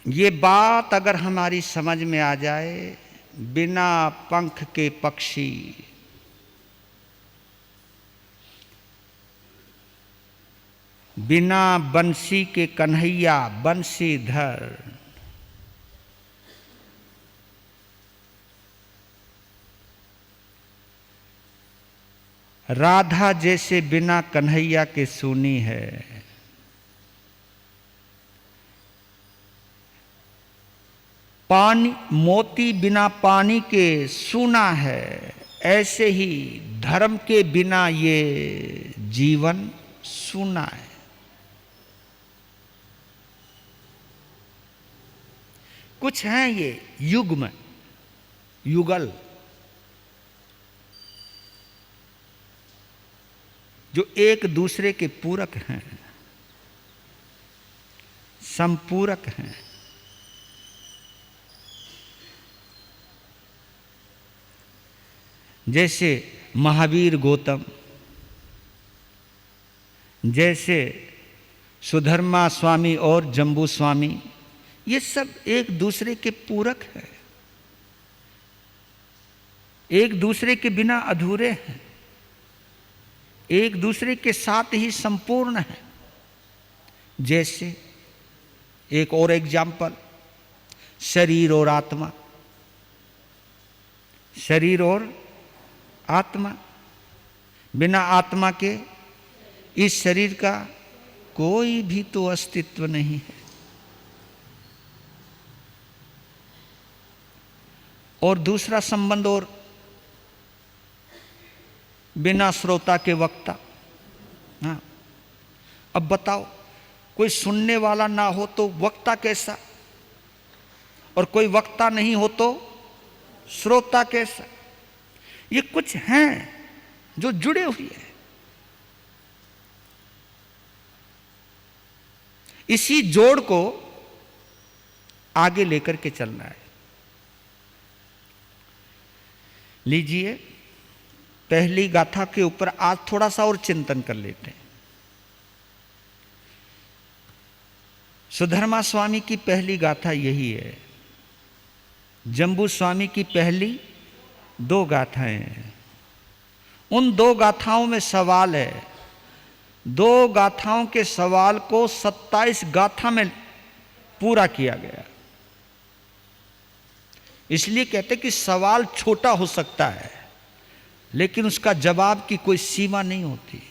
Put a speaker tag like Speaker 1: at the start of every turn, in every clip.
Speaker 1: ये बात अगर हमारी समझ में आ जाए, बिना पंख के पक्षी, बिना बंसी के कन्हैया बंसीधर, राधा जैसे बिना कन्हैया के सूनी है, पानी मोती बिना पानी के सूना है, ऐसे ही धर्म के बिना ये जीवन सूना है। कुछ हैं ये युग्म, युगल, जो एक दूसरे के पूरक हैं, संपूरक हैं। जैसे महावीर गौतम, जैसे सुधर्मा स्वामी और जम्बू स्वामी, ये सब एक दूसरे के पूरक हैं, एक दूसरे के बिना अधूरे हैं, एक दूसरे के साथ ही संपूर्ण है। जैसे एक और एग्जाम्पल, शरीर और आत्मा, शरीर और आत्मा, बिना आत्मा के इस शरीर का कोई भी तो अस्तित्व नहीं है। और दूसरा संबंध, और बिना श्रोता के वक्ता। हाँ, अब बताओ, कोई सुनने वाला ना हो तो वक्ता कैसा, और कोई वक्ता नहीं हो तो श्रोता कैसा। ये कुछ हैं जो जुड़े हुए हैं, इसी जोड़ को आगे लेकर के चलना है। लीजिए, पहली गाथा के ऊपर आज थोड़ा सा और चिंतन कर लेते हैं। सुधर्मा स्वामी की पहली गाथा यही है, जम्बू स्वामी की पहली 2 गाथाएं हैं। उन 2 गाथाओं में सवाल है, 2 गाथाओं के सवाल को 27 गाथा में पूरा किया गया। इसलिए कहते कि सवाल छोटा हो सकता है, लेकिन उसका जवाब की कोई सीमा नहीं होती।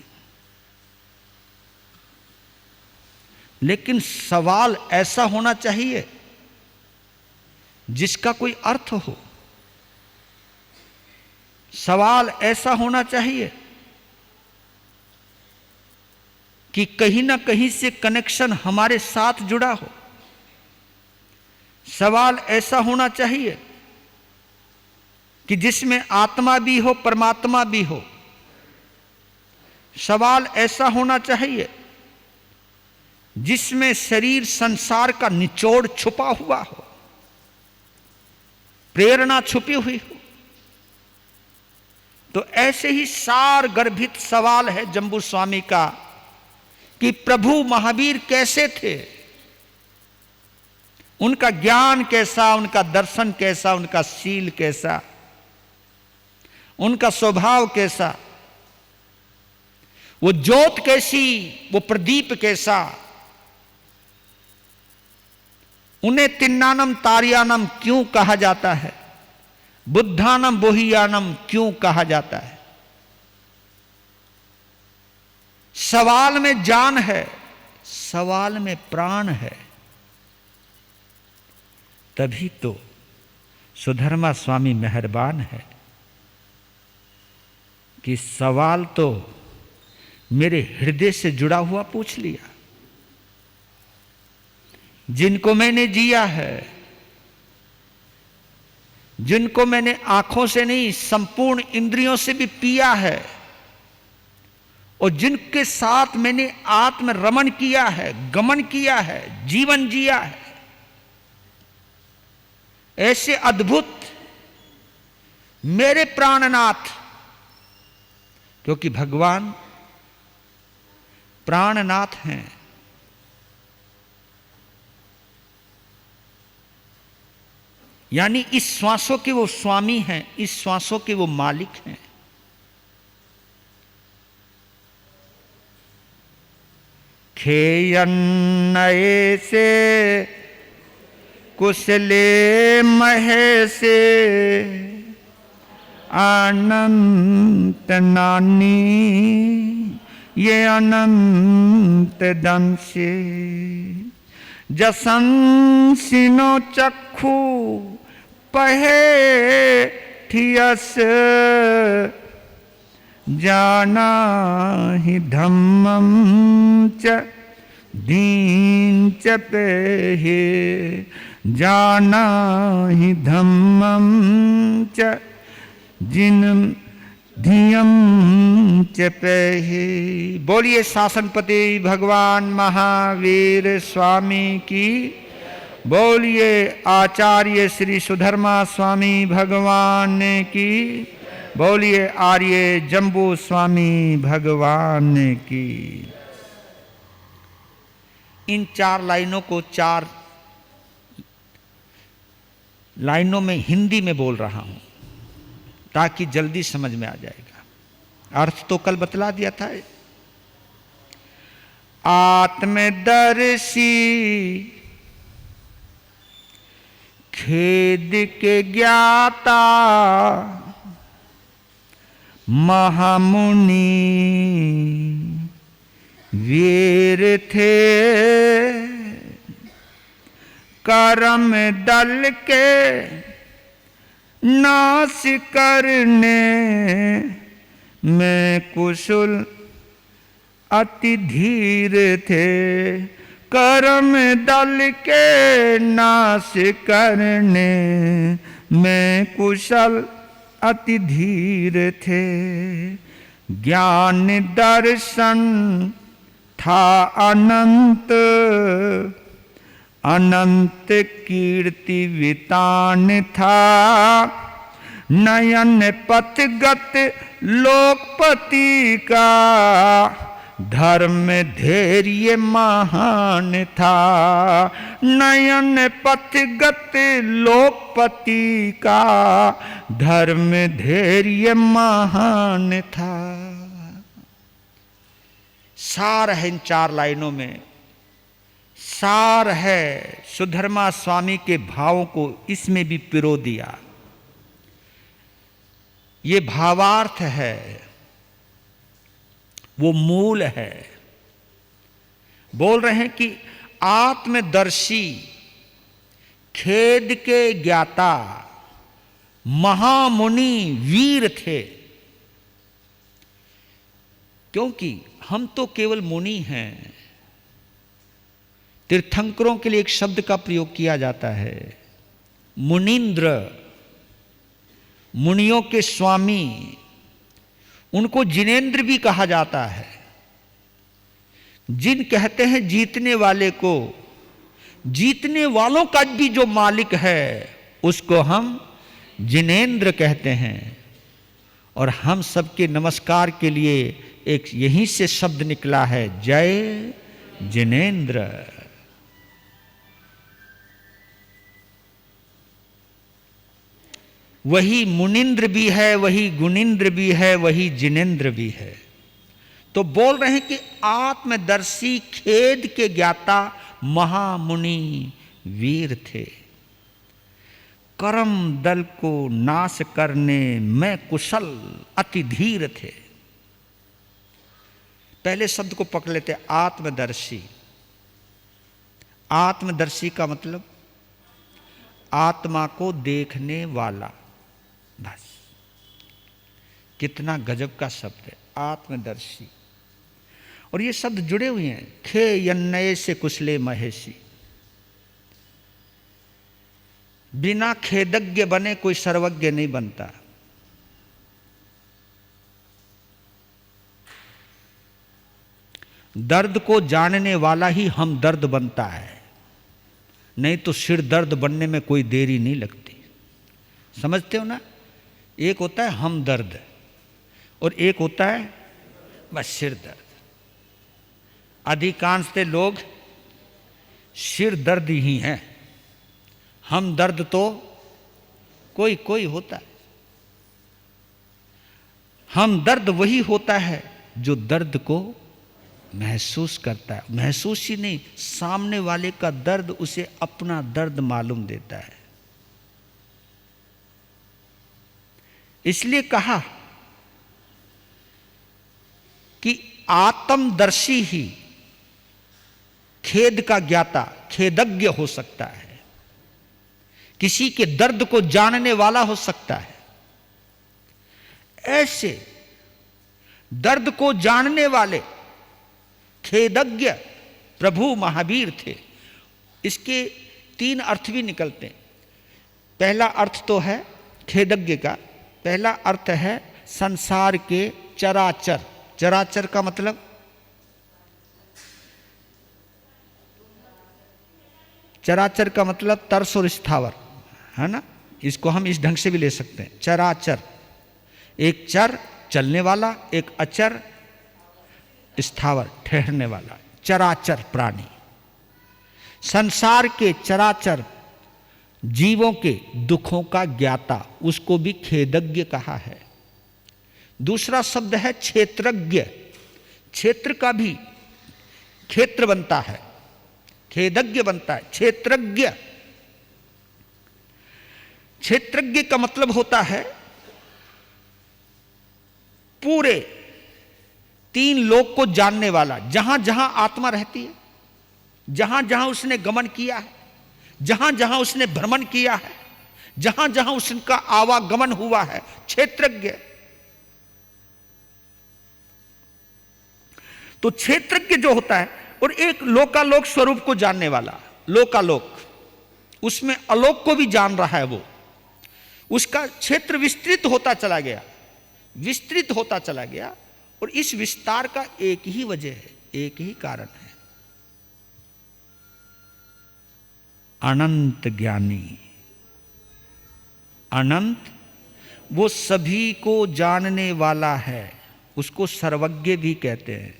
Speaker 1: लेकिन सवाल ऐसा होना चाहिए जिसका कोई अर्थ हो, सवाल ऐसा होना चाहिए कि कहीं ना कहीं से कनेक्शन हमारे साथ जुड़ा हो, सवाल ऐसा होना चाहिए कि जिसमें आत्मा भी हो परमात्मा भी हो, सवाल ऐसा होना चाहिए जिसमें शरीर संसार का निचोड़ छुपा हुआ हो, प्रेरणा छुपी हुई हो। तो ऐसे ही सार गर्भित सवाल है जम्बू स्वामी का कि प्रभु महावीर कैसे थे, उनका ज्ञान कैसा, उनका दर्शन कैसा, उनका शील कैसा, उनका स्वभाव कैसा, वो ज्योत कैसी, वो प्रदीप कैसा, उन्हें तिन्नानम तारियानम क्यों कहा जाता है, बुद्धानम बोहियानम क्यों कहा जाता है। सवाल में जान है, सवाल में प्राण है। तभी तो सुधर्मा स्वामी मेहरबान है कि सवाल तो मेरे हृदय से जुड़ा हुआ पूछ लिया। जिनको मैंने जिया है, जिनको मैंने आंखों से नहीं संपूर्ण इंद्रियों से भी पिया है, और जिनके साथ मैंने आत्म रमण किया है, गमन किया है, जीवन जिया है, ऐसे अद्भुत मेरे प्राणनाथ, क्योंकि भगवान प्राणनाथ हैं, यानी इस श्वासों के वो स्वामी हैं, इस श्वासों के वो मालिक हैं। खेयन्नये से कुशले महे से अनंत नानी ये अनंत दंसे जसंसिनो चक्षु पहे ठियस जाना ही धम्मं च दीन च पेहे जाना ही धम्मं च जिन धियम च पेहे। बोलिए शासनपति भगवान महावीर स्वामी की, बोलिए आचार्य श्री सुधर्मा स्वामी भगवान की, बोलिए आर्य जम्बू स्वामी भगवान की। इन 4 लाइनों को 4 लाइनों में हिंदी में बोल रहा हूं ताकि जल्दी समझ में आ जाएगा। अर्थ तो कल बतला दिया था। आत्मदर्शी खेद के ज्ञाता महामुनि वीर थे, कर्म दल के नाश करने में कुशल अति धीर थे, कर्म दल के नाश करने में कुशल अति धीर थे। ज्ञान दर्शन था अनंत, अनंत कीर्ति वितान था, नयन पथगत लोकपति का धर्म धैर्य महान था, नयन पथगत लोकपति का धर्म धैर्य महान था। सार है इन 4 लाइनों में, सार है सुधर्मा स्वामी के भावों को इसमें भी पिरो दिया। ये भावार्थ है, वो मूल है। बोल रहे हैं कि आत्मदर्शी खेद के ज्ञाता महामुनि वीर थे। क्योंकि हम तो केवल मुनि हैं। तीर्थंकरों के लिए एक शब्द का प्रयोग किया जाता है, मुनीन्द्र, मुनियों के स्वामी। उनको जिनेंद्र भी कहा जाता है। जिन कहते हैं जीतने वाले को, जीतने वालों का भी जो मालिक है उसको हम जिनेंद्र कहते हैं। और हम सबके नमस्कार के लिए एक यहीं से शब्द निकला है, जय जिनेंद्र। वही मुनिंद्र भी है, वही गुणिंद्र भी है, वही जिनेंद्र भी है। तो बोल रहे हैं कि आत्मदर्शी खेद के ज्ञाता महामुनि वीर थे, कर्म दल को नाश करने में कुशल अति धीर थे। पहले शब्द को पकड़ लेते, आत्मदर्शी। आत्मदर्शी का मतलब आत्मा को देखने वाला। बस कितना गजब का शब्द है, आत्मदर्शी। और ये शब्द जुड़े हुए हैं, खे यन्नये से कुशले महेशी। बिना खेदज्ञ बने कोई सर्वज्ञ नहीं बनता। दर्द को जानने वाला ही हमदर्द बनता है, नहीं तो सिर दर्द बनने में कोई देरी नहीं लगती। समझते हो ना? एक होता है हमदर्द और एक होता है बस सिर दर्द। अधिकांशतः लोग सिर दर्द ही हैं, हमदर्द तो कोई कोई होता है। हम दर्द वही होता है जो दर्द को महसूस करता है। महसूस ही नहीं, सामने वाले का दर्द उसे अपना दर्द मालूम देता है। इसलिए कहा कि आत्मदर्शी ही खेद का ज्ञाता, खेदज्ञ हो सकता है, किसी के दर्द को जानने वाला हो सकता है। ऐसे दर्द को जानने वाले खेदज्ञ प्रभु महावीर थे। इसके 3 अर्थ भी निकलते हैं। पहला अर्थ तो है खेदज्ञ का, पहला अर्थ है संसार के चराचर। चराचर का मतलब चराचर का मतलब तरस और स्थावर है ना। इसको हम इस ढंग से भी ले सकते हैं। चराचर, एक चर चलने वाला, एक अचर स्थावर ठहरने वाला, चराचर प्राणी। संसार के चराचर जीवों के दुखों का ज्ञाता, उसको भी खेदज्ञ कहा है। दूसरा शब्द है क्षेत्रज्ञ। क्षेत्र का भी क्षेत्र बनता है, खेदज्ञ बनता है, क्षेत्रज्ञ। क्षेत्रज्ञ का मतलब होता है पूरे 3 लोक को जानने वाला। जहां जहां आत्मा रहती है, जहां जहां उसने गमन किया है, जहां जहां उसने भ्रमण किया है, जहां जहां उसका आवागमन हुआ है, क्षेत्रज्ञ। तो क्षेत्रज्ञ जो होता है, और एक लोकालोक स्वरूप को जानने वाला, लोकालोक, उसमें अलोक को भी जान रहा है वो। उसका क्षेत्र विस्तृत होता चला गया, विस्तृत होता चला गया। और इस विस्तार का एक ही वजह है, एक ही कारण है, अनंत ज्ञानी। अनंत वो सभी को जानने वाला है, उसको सर्वज्ञ भी कहते हैं।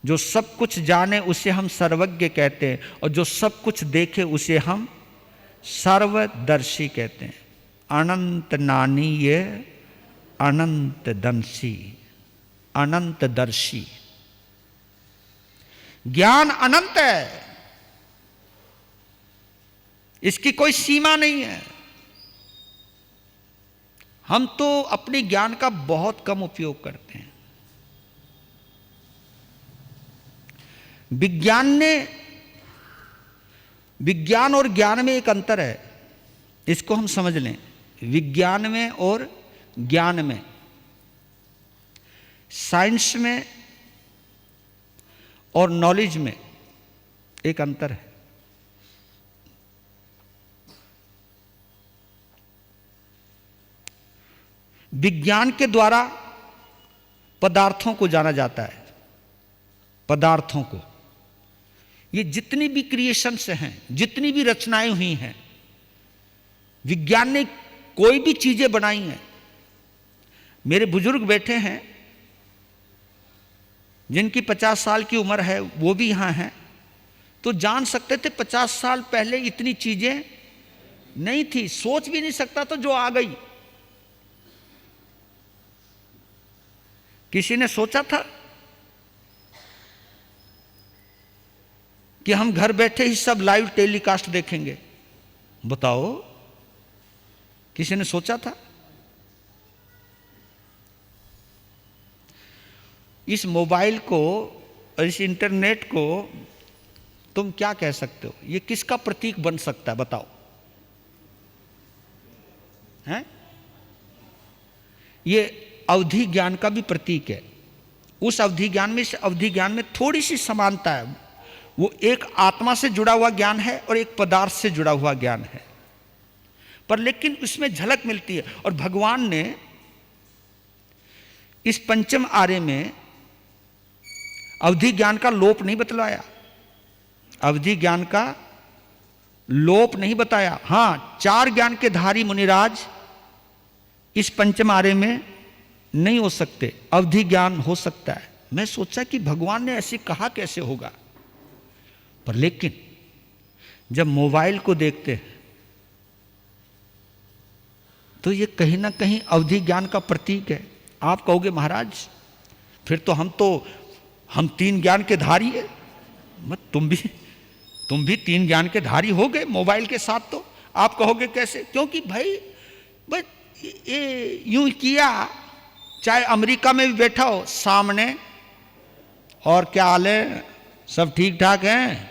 Speaker 1: जो सब कुछ जाने उसे हम सर्वज्ञ कहते हैं, और जो सब कुछ देखे उसे हम सर्वदर्शी कहते हैं। अनंत नानीय अनंत दंशी, अनंत दर्शी। ज्ञान अनंत है, इसकी कोई सीमा नहीं है। हम तो अपने ज्ञान का बहुत कम उपयोग करते हैं। विज्ञान और ज्ञान में एक अंतर है, इसको हम समझ लें। विज्ञान में और ज्ञान में, साइंस में और नॉलेज में एक अंतर है। विज्ञान के द्वारा पदार्थों को जाना जाता है, पदार्थों को। ये जितनी भी क्रिएशंस हैं, जितनी भी रचनाएं हुई हैं, विज्ञान ने कोई भी चीजें बनाई हैं। मेरे बुजुर्ग बैठे हैं जिनकी 50 साल की उम्र है, वो भी यहां हैं, तो जान सकते थे 50 साल पहले इतनी चीजें नहीं थी, सोच भी नहीं सकता तो जो आ गई। किसी ने सोचा था कि हम घर बैठे ही सब लाइव टेलीकास्ट देखेंगे? बताओ, किसी ने सोचा था? इस मोबाइल को और इस इंटरनेट को तुम क्या कह सकते हो? ये किसका प्रतीक बन सकता है बताओ? हैं? ये अवधि ज्ञान का भी प्रतीक है। उस अवधि ज्ञान में, इस अवधि ज्ञान में थोड़ी सी समानता है। वो एक आत्मा से जुड़ा हुआ ज्ञान है और एक पदार्थ से जुड़ा हुआ ज्ञान है, पर लेकिन उसमें झलक मिलती है। और भगवान ने इस पंचम आर्य में अवधि ज्ञान का लोप नहीं बतलाया, अवधि ज्ञान का लोप नहीं बताया। हां, 4 ज्ञान के धारी मुनिराज इस पंचम आर्य में नहीं हो सकते, अवधि ज्ञान हो सकता है। मैं सोचा कि भगवान ने ऐसे कहा कैसे होगा, पर लेकिन जब मोबाइल को देखते हैं तो ये कहीं ना कहीं अवधि ज्ञान का प्रतीक है। आप कहोगे महाराज फिर तो हम तीन ज्ञान के धारी है। मत तुम भी तीन ज्ञान के धारी हो गए मोबाइल के साथ। तो आप कहोगे कैसे? क्योंकि भाई बस ये यूं किया, चाहे अमेरिका में भी बैठा हो सामने, और क्या हाल है, सब ठीक ठाक हैं,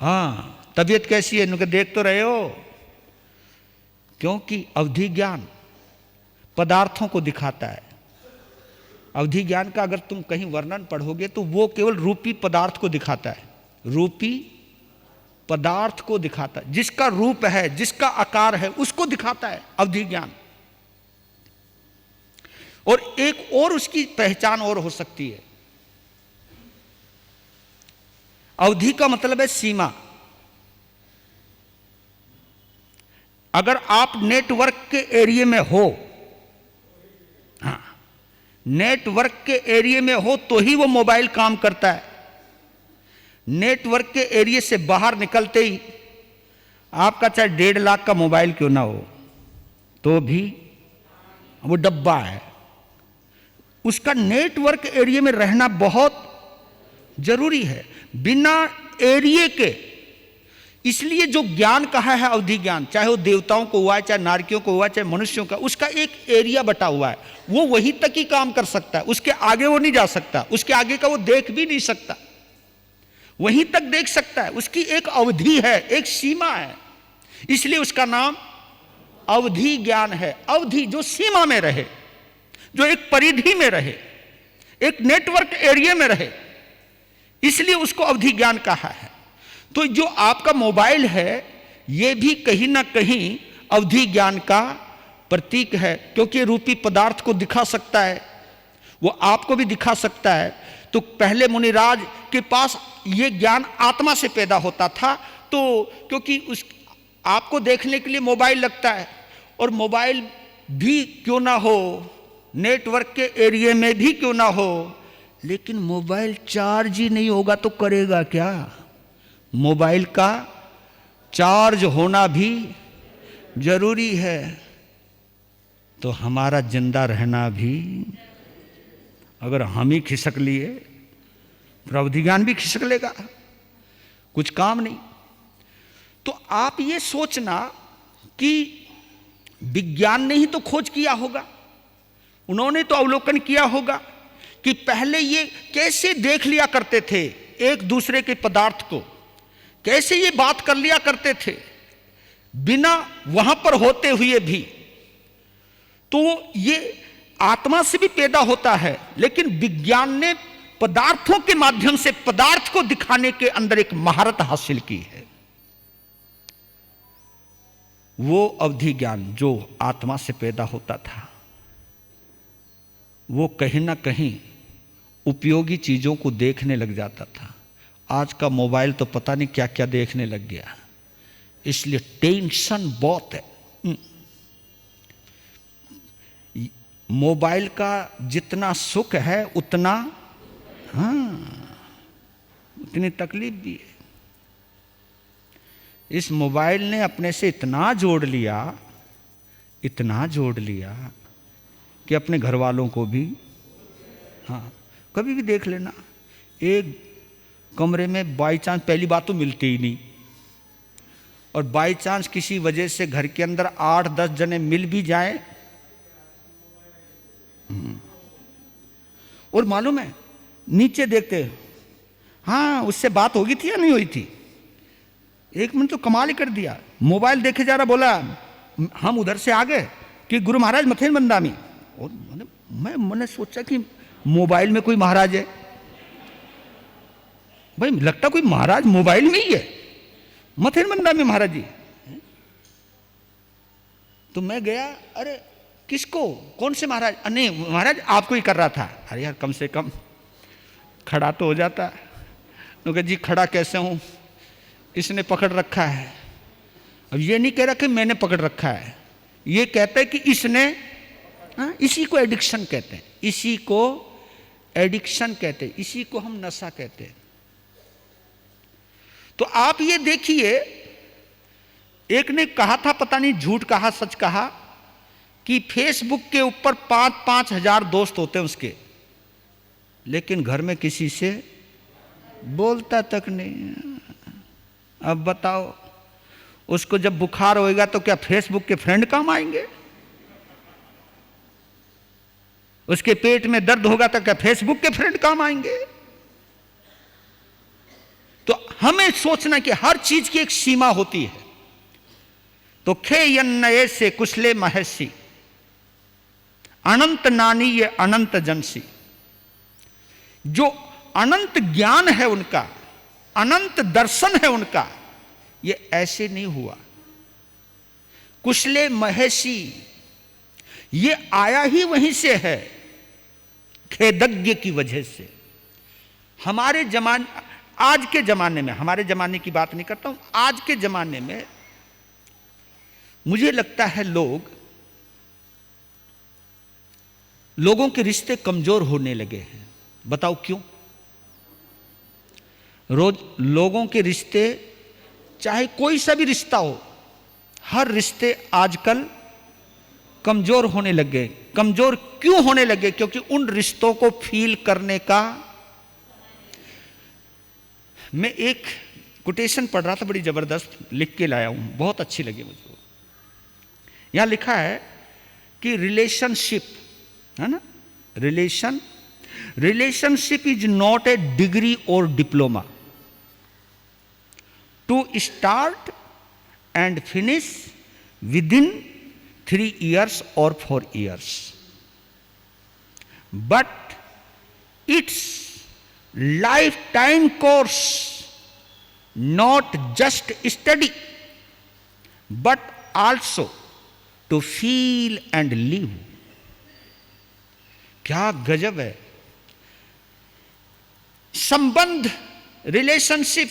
Speaker 1: हाँ तबीयत कैसी है, उनके देख तो रहे हो। क्योंकि अवधि ज्ञान पदार्थों को दिखाता है। अवधि ज्ञान का अगर तुम कहीं वर्णन पढ़ोगे तो वो केवल रूपी पदार्थ को दिखाता है, रूपी पदार्थ को दिखाता है, जिसका रूप है, जिसका आकार है, उसको दिखाता है अवधि ज्ञान। और एक और उसकी पहचान और हो सकती है। अवधि का मतलब है सीमा। अगर आप नेटवर्क के एरिया में हो, हाँ नेटवर्क के एरिया में हो तो ही वो मोबाइल काम करता है। नेटवर्क के एरिया से बाहर निकलते ही आपका चाहे 1.5 लाख का मोबाइल क्यों ना हो तो भी वो डब्बा है। उसका नेटवर्क एरिया में रहना बहुत जरूरी है, बिना एरिया के। इसलिए जो ज्ञान कहा है अवधि ज्ञान, चाहे वो देवताओं को हुआ है, चाहे नारकियों को हुआ है, चाहे मनुष्यों का, उसका एक एरिया बटा हुआ है। वो वहीं तक ही काम कर सकता है, उसके आगे वो नहीं जा सकता, उसके आगे का वो देख भी नहीं सकता, वहीं तक देख सकता है। उसकी एक अवधि है, एक सीमा है, इसलिए उसका नाम अवधि ज्ञान है। अवधि जो सीमा में रहे, जो एक परिधि में रहे, एक नेटवर्क एरिया में रहे, इसलिए उसको अवधि ज्ञान कहा है। तो जो आपका मोबाइल है यह भी कहीं ना कहीं अवधि ज्ञान का प्रतीक है, क्योंकि रूपी पदार्थ को दिखा सकता है, वो आपको भी दिखा सकता है। तो पहले मुनिराज के पास ये ज्ञान आत्मा से पैदा होता था, तो क्योंकि उस आपको देखने के लिए मोबाइल लगता है, और मोबाइल भी क्यों ना हो, नेटवर्क के एरिया में भी क्यों ना हो, लेकिन मोबाइल चार्ज ही नहीं होगा तो करेगा क्या? मोबाइल का चार्ज होना भी जरूरी है। तो हमारा जिंदा रहना भी, अगर हम ही खिसक लिए फिर अवधि ज्ञान भी खिसक लेगा, कुछ काम नहीं। तो आप ये सोचना कि विज्ञान ने ही तो खोज किया होगा, उन्होंने तो अवलोकन किया होगा कि पहले ये कैसे देख लिया करते थे एक दूसरे के पदार्थ को, कैसे ये बात कर लिया करते थे बिना वहां पर होते हुए भी। तो ये आत्मा से भी पैदा होता है, लेकिन विज्ञान ने पदार्थों के माध्यम से पदार्थ को दिखाने के अंदर एक महारत हासिल की है। वो अवधि ज्ञान जो आत्मा से पैदा होता था, वो कहीं ना कहीं उपयोगी चीजों को देखने लग जाता था। आज का मोबाइल तो पता नहीं क्या क्या देखने लग गया, इसलिए टेंशन बहुत है। मोबाइल का जितना सुख है उतना, हाँ उतनी तकलीफ भी है। इस मोबाइल ने अपने से इतना जोड़ लिया, इतना जोड़ लिया कि अपने घर वालों को भी, हाँ कभी भी देख लेना, एक कमरे में बाई चांस, पहली बात तो मिलते ही नहीं, और बाई चांस किसी वजह से घर के अंदर 8-10 जने मिल भी जाएं, और मालूम है नीचे देखते, हाँ उससे बात होगी थी या नहीं हुई थी। एक मिनट तो कमाल ही कर दिया, मोबाइल देखे जा रहा, बोला हम उधर से आ गए कि गुरु महाराज मथेन बंदामी, और मैंने सोचा कि मोबाइल में कोई महाराज है। भाई लगता कोई महाराज मोबाइल में ही है, मथेन बंदामी महाराज जी। तो मैं गया, अरे किसको, कौन से महाराज? नहीं महाराज आपको ही कर रहा था। अरे यार कम से कम खड़ा तो हो जाता। तो जी खड़ा कैसे हूं, इसने पकड़ रखा है। अब ये नहीं कह रहा कि मैंने पकड़ रखा है, ये कहता है कि इसने, हाँ इसी को एडिक्शन कहते हैं, इसी को एडिक्शन कहते हैं, इसी को हम नशा कहते हैं। तो आप ये देखिए, एक ने कहा था, पता नहीं झूठ कहा सच कहा, कि फेसबुक के ऊपर 5-5 हजार दोस्त होते हैं उसके, लेकिन घर में किसी से बोलता तक नहीं। अब बताओ, उसको जब बुखार होएगा तो क्या फेसबुक के फ्रेंड काम आएंगे? उसके पेट में दर्द होगा तो क्या फेसबुक के फ्रेंड काम आएंगे? तो हमें सोचना कि हर चीज की एक सीमा होती है। तो खे यन्नये से कुशले महर्षि, अनंत नानी ये अनंत जनसी। जो अनंत ज्ञान है उनका, अनंत दर्शन है उनका, ये ऐसे नहीं हुआ। कुशले महर्षि ये आया ही वहीं से है, खेदज्ञ की वजह से। हमारे जमाने, आज के जमाने में, हमारे जमाने की बात नहीं करता हूं, आज के जमाने में मुझे लगता है लोगों के रिश्ते कमजोर होने लगे हैं। बताओ क्यों? रोज लोगों के रिश्ते, चाहे कोई सा भी रिश्ता हो, हर रिश्ते आजकल कमजोर होने लगे। कमजोर क्यों होने लगे? क्योंकि उन रिश्तों को फील करने का, मैं एक कोटेशन पढ़ रहा था, बड़ी जबरदस्त, लिख के लाया हूं, बहुत अच्छी लगी मुझे। यहां लिखा है कि रिलेशनशिप, है ना, relationship is not a degree और diploma to start and finish within 3 years or 4 years, but it's lifetime course, not just study but also to feel and live। क्या गजब है! संबंध, relationship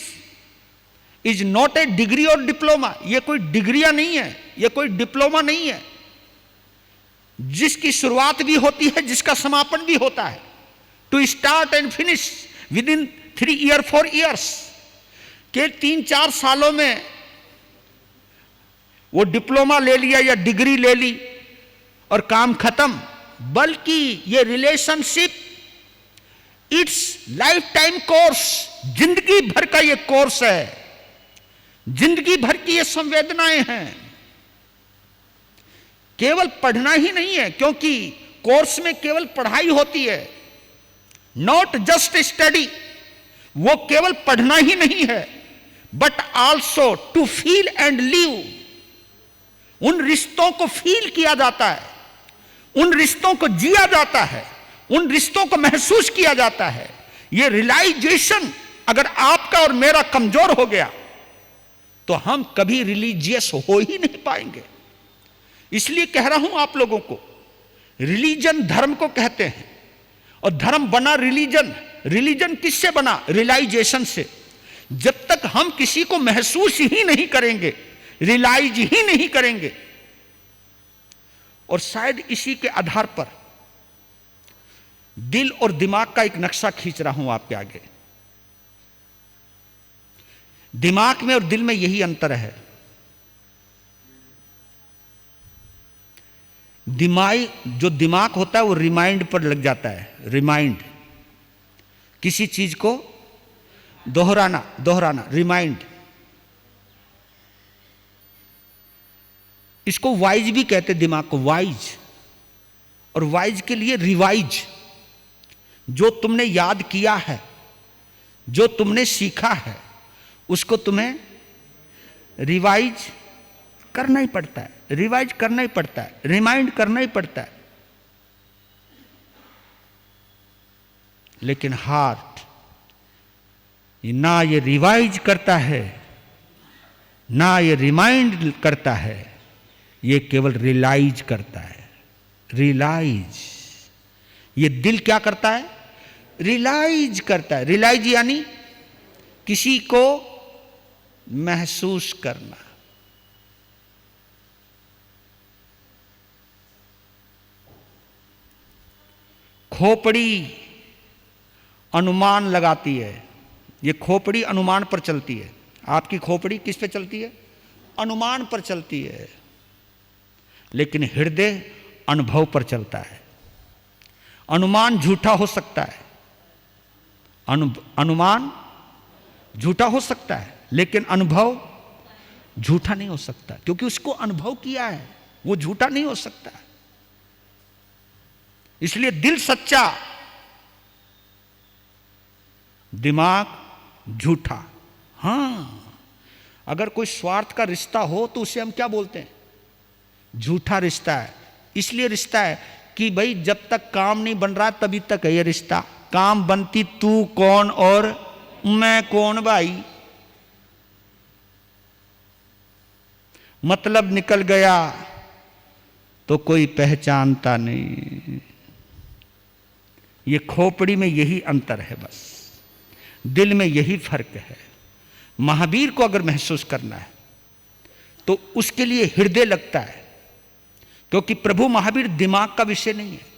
Speaker 1: is not a degree और diploma, ये कोई डिग्रियां नहीं है, ये कोई डिप्लोमा नहीं है, जिसकी शुरुआत भी होती है, जिसका समापन भी होता है। To start and finish within 3 year 4 years, के 3-4 सालों में वो डिप्लोमा ले लिया या डिग्री ले ली और काम खत्म। बल्कि ये relationship it's life time course, जिंदगी भर का ये कोर्स है, जिंदगी भर की ये संवेदनाएं हैं। केवल पढ़ना ही नहीं है, क्योंकि कोर्स में केवल पढ़ाई होती है, नॉट जस्ट स्टडी। वो केवल पढ़ना ही नहीं है, but also to feel and live. उन रिश्तों को फील किया जाता है, उन रिश्तों को जिया जाता है, उन रिश्तों को महसूस किया जाता है। ये रियलाइजेशन अगर आपका और मेरा कमजोर हो गया तो हम कभी रिलीजियस हो ही नहीं पाएंगे। इसलिए कह रहा हूं आप लोगों को, रिलीजन धर्म को कहते हैं, और धर्म बना रिलीजन। रिलीजन किससे बना? रियलाइजेशन से। जब तक हम किसी को महसूस ही नहीं करेंगे, रियलाइज ही नहीं करेंगे, और शायद इसी के आधार पर दिल और दिमाग का एक नक्शा खींच रहा हूं आपके आगे। दिमाग में और दिल में यही अंतर है। जो दिमाग होता है वो रिमाइंड पर लग जाता है, रिमाइंड, किसी चीज को दोहराना, रिमाइंड। इसको वाइज भी कहते, दिमाग को वाइज, और वाइज के लिए रिवाइज। जो तुमने याद किया है, जो तुमने सीखा है, उसको तुम्हें रिवाइज करना ही पड़ता है, रिवाइज करना ही पड़ता है, रिमाइंड करना ही पड़ता है। लेकिन हार्ट ना ये रिवाइज करता है, ना ये रिमाइंड करता है, ये केवल रियलाइज करता है। रियलाइज, ये दिल क्या करता है? रियलाइज करता है। रियलाइज यानी किसी को महसूस करना। खोपड़ी अनुमान लगाती है, ये खोपड़ी अनुमान पर चलती है। आपकी खोपड़ी किस पे चलती है? अनुमान पर चलती है। लेकिन हृदय अनुभव पर चलता है। अनुमान झूठा हो सकता है, अनुमान झूठा हो सकता है, लेकिन अनुभव झूठा नहीं हो सकता, क्योंकि उसको अनुभव किया है, वो झूठा नहीं हो सकता। इसलिए दिल सच्चा, दिमाग झूठा। हां, अगर कोई स्वार्थ का रिश्ता हो तो उसे हम क्या बोलते हैं? झूठा रिश्ता है। इसलिए रिश्ता है कि भाई जब तक काम नहीं बन रहा तभी तक है ये रिश्ता। काम बनती तू कौन और मैं कौन भाई, मतलब निकल गया तो कोई पहचानता नहीं। ये खोपड़ी में यही अंतर है, बस दिल में यही फर्क है। महावीर को अगर महसूस करना है तो उसके लिए हृदय लगता है, क्योंकि प्रभु महावीर दिमाग का विषय नहीं है।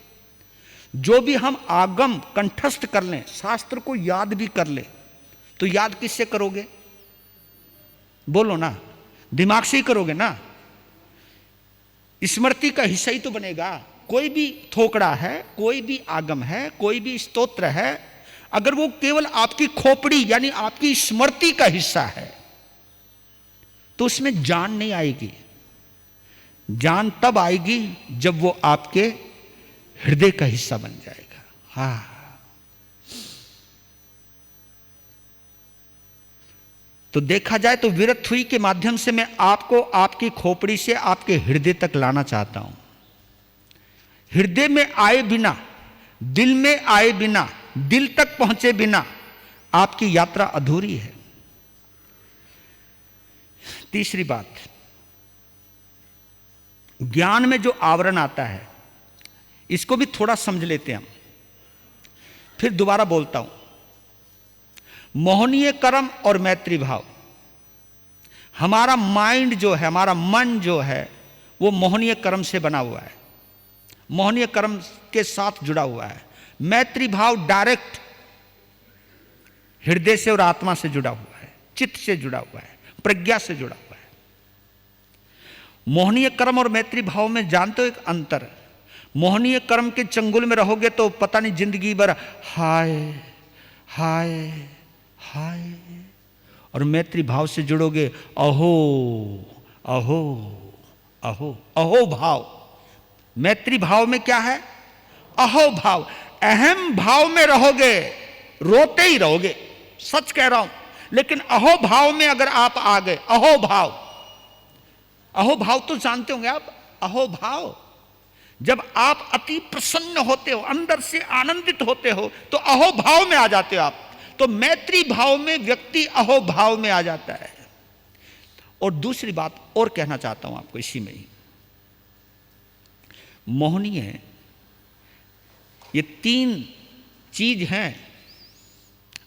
Speaker 1: जो भी हम आगम कंठस्थ कर लें, शास्त्र को याद भी कर लें, तो याद किससे करोगे? बोलो ना, दिमाग से ही करोगे ना। स्मृति का हिस्सा ही तो बनेगा। कोई भी थोकड़ा है, कोई भी आगम है, कोई भी स्तोत्र है, अगर वो केवल आपकी खोपड़ी यानी आपकी स्मृति का हिस्सा है तो उसमें जान नहीं आएगी। जान तब आएगी जब वो आपके हृदय का हिस्सा बन जाएगा। हाँ, तो देखा जाए तो विरत हुई के माध्यम से मैं आपको आपकी खोपड़ी से आपके हृदय तक लाना चाहता हूं। हृदय में आए बिना, दिल में आए बिना, दिल तक पहुंचे बिना आपकी यात्रा अधूरी है। तीसरी बात, ज्ञान में जो आवरण आता है, इसको भी थोड़ा समझ लेते हैं हम, फिर दोबारा बोलता हूं। मोहनीय कर्म और मैत्री भाव। हमारा माइंड जो है, हमारा मन जो है, वो मोहनीय कर्म से बना हुआ है, मोहनीय कर्म के साथ जुड़ा हुआ है। मैत्री भाव डायरेक्ट हृदय से और आत्मा से जुड़ा हुआ है, चित्त से जुड़ा हुआ है, प्रज्ञा से जुड़ा हुआ है। मोहनीय कर्म और मैत्री भाव में जानते हो एक अंतर। मोहनीय कर्म के चंगुल में रहोगे तो पता नहीं जिंदगी भर हाय हाय हाय, और मैत्री भाव से जुड़ोगे अहो अहो अहो अहो भाव। मैत्री भाव में क्या है? अहो भाव। अहम भाव में रहोगे रोते ही रहोगे, सच कह रहा हूं। लेकिन अहो भाव में अगर आप आ गए, अहो भाव, अहो भाव तो जानते होंगे आप। अहो भाव जब आप अति प्रसन्न होते हो, अंदर से आनंदित होते हो, तो अहो भाव में आ जाते हो आप। तो मैत्री भाव में व्यक्ति अहो भाव में आ जाता है। और दूसरी बात और कहना चाहता हूं आपको इसी में ही, मोहनीय, ये तीन चीज हैं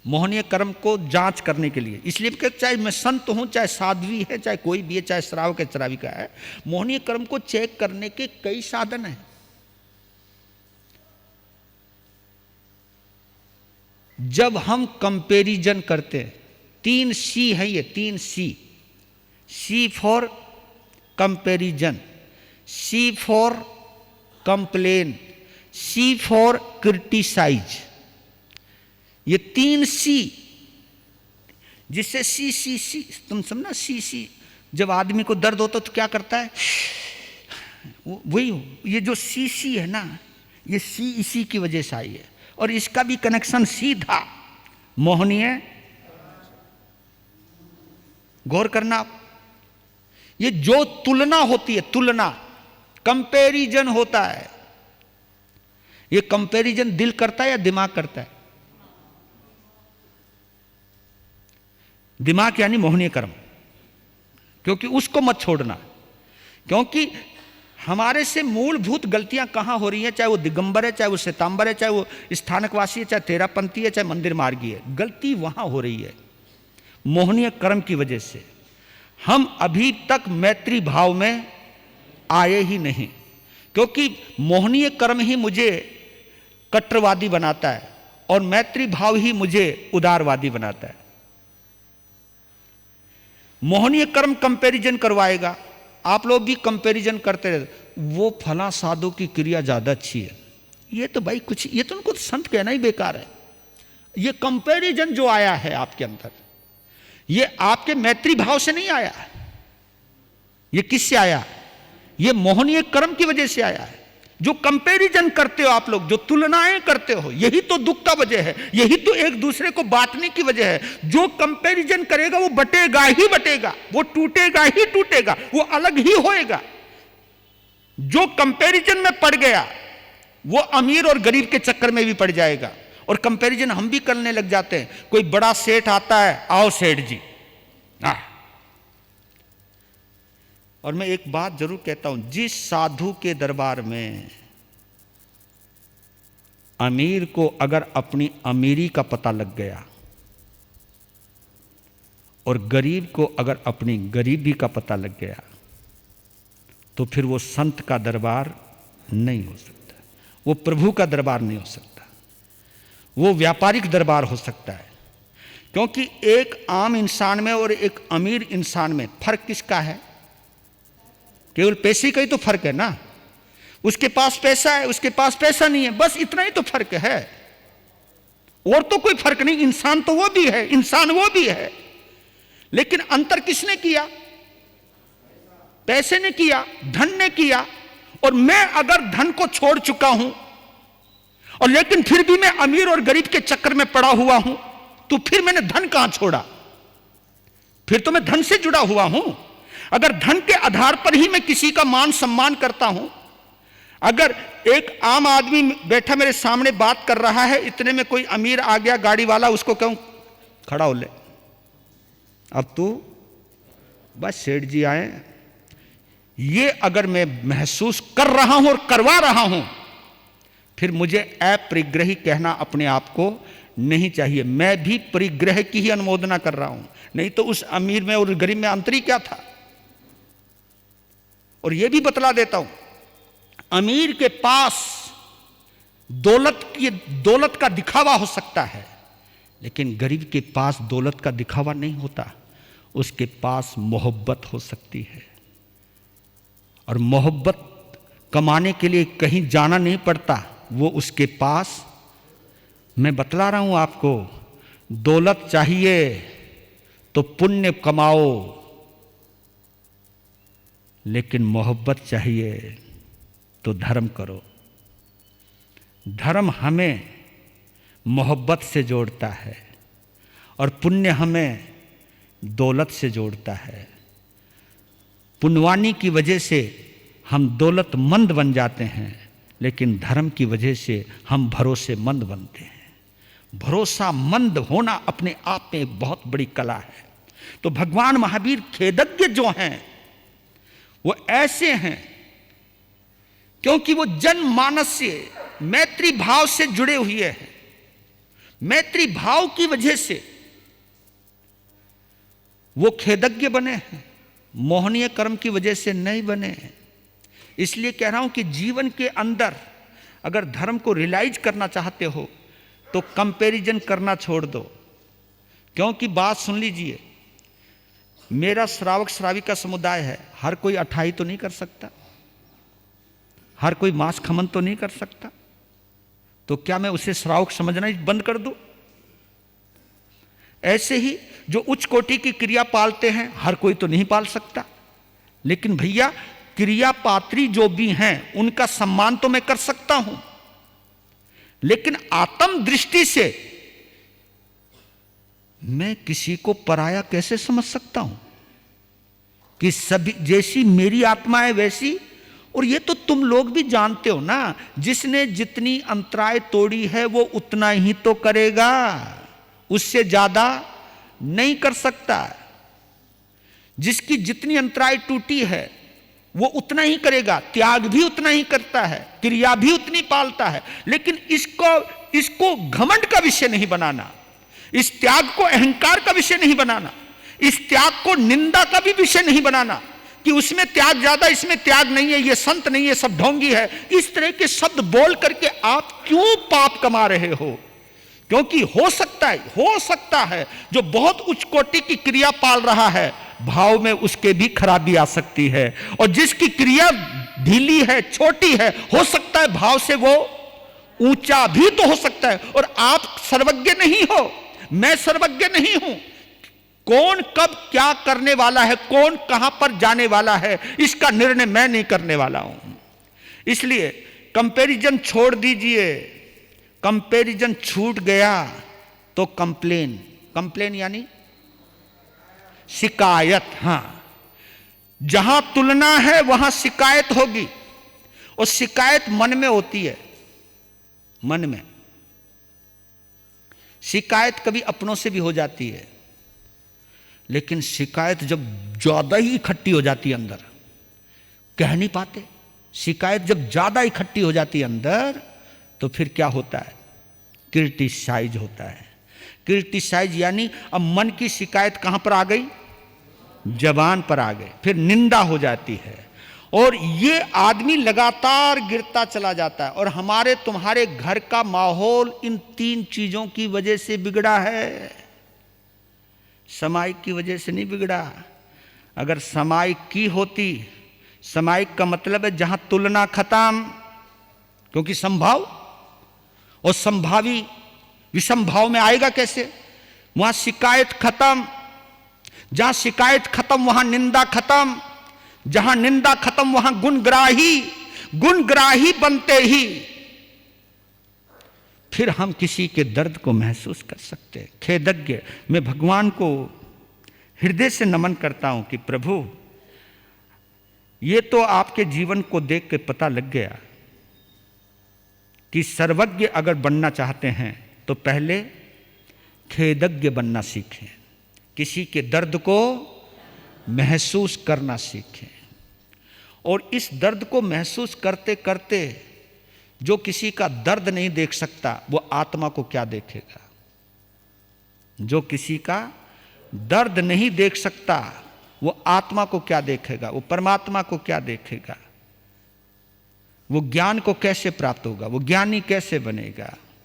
Speaker 1: मोहनीय कर्म को जांच करने के लिए। इसलिए कि चाहे मैं संत हूं, चाहे साध्वी है, चाहे कोई भी है, चाहे श्रावक है, श्राविका है, मोहनीय कर्म को चेक करने के कई साधन हैं। जब हम कंपैरिजन करते हैं, 3 सी है ये, 3 C. C for comparison, C for complain, C for criticise. ये 3 सी, जिससे सी सी सी, तुम समझना, सी सी। जब आदमी को दर्द होता तो क्या करता है? वही, ये जो सी सी है ना, ये सी इसी की वजह से आई है। और इसका भी कनेक्शन सीधा मोहनीय, गौर करना आप। ये जो तुलना होती है, तुलना, कंपैरिजन होता है, ये कंपैरिजन दिल करता है या दिमाग करता है? दिमाग यानी मोहनीय कर्म, क्योंकि उसको मत छोड़ना। क्योंकि हमारे से मूलभूत गलतियां कहां हो रही हैं, चाहे वो दिगंबर है, चाहे वो श्वेतांबर है, चाहे वो स्थानकवासी है, चाहे तेरापंथी है, चाहे मंदिर मार्गी है, गलती वहां हो रही है मोहनीय कर्म की वजह से। हम अभी तक मैत्री भाव में आए ही नहीं, क्योंकि मोहनीय कर्म ही मुझे कट्टरवादी बनाता है और मैत्री भाव ही मुझे उदारवादी बनाता है। मोहनीय कर्म कंपैरिजन करवाएगा, आप लोग भी कंपैरिजन करते रहते, वो फला साधु की क्रिया ज्यादा अच्छी है, ये तो भाई कुछ, ये तो उनको संत कहना ही बेकार है। ये कंपैरिजन जो आया है आपके अंदर, ये आपके मैत्री भाव से नहीं आया, ये किससे आया? ये मोहनीय कर्म की वजह से आया है। जो कंपैरिजन करते हो आप लोग, जो तुलनाएं करते हो, यही तो दुख का वजह है, यही तो एक दूसरे को बांटने की वजह है। जो कंपैरिजन करेगा वो बटेगा ही बटेगा, वो टूटेगा ही टूटेगा, वो अलग ही होएगा। जो कंपैरिजन में पड़ गया वो अमीर और गरीब के चक्कर में भी पड़ जाएगा। और कंपैरिजन हम भी करने लग जाते हैं। कोई बड़ा सेठ आता है, आओ सेठ जी, और मैं एक बात जरूर कहता हूं, जिस साधु के दरबार में अमीर को अगर अपनी अमीरी का पता लग गया और गरीब को अगर अपनी गरीबी का पता लग गया, तो फिर वो संत का दरबार नहीं हो सकता, वो प्रभु का दरबार नहीं हो सकता, वो व्यापारिक दरबार हो सकता है। क्योंकि एक आम इंसान में और एक अमीर इंसान में फर्क किसका है? केवल पैसे का ही तो फर्क है ना। उसके पास पैसा है, उसके पास पैसा नहीं है, बस इतना ही तो फर्क है, और तो कोई फर्क नहीं। इंसान तो वो भी है, इंसान वो भी है, लेकिन अंतर किसने किया? पैसे ने किया, धन ने किया। और मैं अगर धन को छोड़ चुका हूं और लेकिन फिर भी मैं अमीर और गरीब के चक्कर में पड़ा हुआ हूं, तो फिर मैंने धन कहां छोड़ा? फिर तो मैं धन से जुड़ा हुआ हूं। अगर धन के आधार पर ही मैं किसी का मान सम्मान करता हूं, अगर एक आम आदमी बैठा मेरे सामने बात कर रहा है, इतने में कोई अमीर आ गया गाड़ी वाला, उसको कहूं खड़ा हो ले, अब तू बस सेठ जी आए, ये अगर मैं महसूस कर रहा हूं और करवा रहा हूं, फिर मुझे अपरिग्रही कहना अपने आप को नहीं चाहिए। मैं भी परिग्रह की ही अनुमोदना कर रहा हूं, नहीं तो उस अमीर में और गरीब में अंतर ही क्या था? और यह भी बतला देता हूं, अमीर के पास दौलत का दिखावा हो सकता है, लेकिन गरीब के पास दौलत का दिखावा नहीं होता। उसके पास मोहब्बत हो सकती है, और मोहब्बत कमाने के लिए कहीं जाना नहीं पड़ता, वो उसके पास। मैं बतला रहा हूं आपको, दौलत चाहिए तो पुण्य कमाओ, लेकिन मोहब्बत चाहिए तो धर्म करो। धर्म हमें मोहब्बत से जोड़ता है और पुण्य हमें दौलत से जोड़ता है। पुण्यवानी की वजह से हम दौलतमंद बन जाते हैं, लेकिन धर्म की वजह से हम भरोसेमंद बनते हैं। भरोसामंद होना अपने आप में एक बहुत बड़ी कला है। तो भगवान महावीर खेदज्ञ जो हैं वो ऐसे हैं क्योंकि वो जनमानस से मैत्री भाव से जुड़े हुए हैं। मैत्री भाव की वजह से वो खेदज्ञ बने हैं, मोहनीय कर्म की वजह से नहीं बने हैं। इसलिए कह रहा हूं कि जीवन के अंदर अगर धर्म को रियलाइज करना चाहते हो तो कंपैरिजन करना छोड़ दो। क्योंकि बात सुन लीजिए, मेरा श्रावक श्राविका समुदाय है, हर कोई अठाई तो नहीं कर सकता, हर कोई मांस खमन तो नहीं कर सकता, तो क्या मैं उसे श्रावक समझना ही बंद कर दूं? ऐसे ही जो उच्च कोटि की क्रिया पालते हैं, हर कोई तो नहीं पाल सकता, लेकिन भैया क्रिया पात्री जो भी हैं उनका सम्मान तो मैं कर सकता हूं, लेकिन आत्म दृष्टि से मैं किसी को पराया कैसे समझ सकता हूं कि सभी जैसी मेरी आत्मा है वैसी। और ये तो तुम लोग भी जानते हो ना, जिसने जितनी अंतराय तोड़ी है वो उतना ही तो करेगा, उससे ज्यादा नहीं कर सकता। जिसकी जितनी अंतराय टूटी है वो उतना ही करेगा, त्याग भी उतना ही करता है, क्रिया भी उतनी पालता है। लेकिन इसको घमंड का विषय नहीं बनाना, इस त्याग को अहंकार का विषय नहीं बनाना, इस त्याग को निंदा का भी विषय नहीं बनाना कि उसमें त्याग ज्यादा, इसमें त्याग नहीं है, ये संत नहीं है, सब ढोंगी है। इस तरह के शब्द बोल करके आप क्यों पाप कमा रहे हो? क्योंकि हो सकता है जो बहुत उच्च कोटि की क्रिया पाल रहा है, भाव में उसके भी खराबी आ सकती है, और जिसकी क्रिया ढीली है, छोटी है, हो सकता है भाव से वो ऊंचा भी तो हो सकता है। और आप सर्वज्ञ नहीं हो, मैं सर्वज्ञ नहीं हूं। कौन कब क्या करने वाला है, कौन कहां पर जाने वाला है, इसका निर्णय मैं नहीं करने वाला हूं। इसलिए कंपैरिजन छोड़ दीजिए। कंपैरिजन छूट गया तो कंप्लेन, कंप्लेन यानी शिकायत। हां, जहां तुलना है वहां शिकायत होगी, और शिकायत मन में होती है। मन में शिकायत कभी अपनों से भी हो जाती है, लेकिन शिकायत जब ज्यादा ही इकट्ठी हो जाती है अंदर, कह नहीं पाते। शिकायत जब ज्यादा इकट्ठी हो जाती है अंदर, तो फिर क्या होता है? क्रिटिसाइज होता है। क्रिटिसाइज यानी अब मन की शिकायत कहां पर आ गई? जबान पर आ गई, फिर निंदा हो जाती है, और ये आदमी लगातार गिरता चला जाता है। और हमारे तुम्हारे घर का माहौल इन 3 चीजों की वजह से बिगड़ा है। सामायिक की वजह से नहीं बिगड़ा। अगर सामायिक की होती, सामायिक का मतलब है जहां तुलना खत्म, क्योंकि संभाव और संभावी विसंभाव में आएगा कैसे? वहां शिकायत खत्म, जहां शिकायत खत्म वहां निंदा खत्म, जहां निंदा खत्म वहां गुणग्राही। गुणग्राही बनते ही फिर हम किसी के दर्द को महसूस कर सकते हैं। खेदज्ञ, मैं भगवान को हृदय से नमन करता हूं कि प्रभु, ये तो आपके जीवन को देख के पता लग गया कि सर्वज्ञ अगर बनना चाहते हैं तो पहले खेदज्ञ बनना सीखें, किसी के दर्द को महसूस करना सीखें। और इस दर्द को महसूस करते करते जो किसी का दर्द नहीं देख सकता वो आत्मा को क्या देखेगा? जो किसी का दर्द नहीं देख सकता वो आत्मा को क्या देखेगा? वो परमात्मा को क्या देखेगा? वो ज्ञान को कैसे प्राप्त होगा? वो ज्ञानी कैसे बनेगा?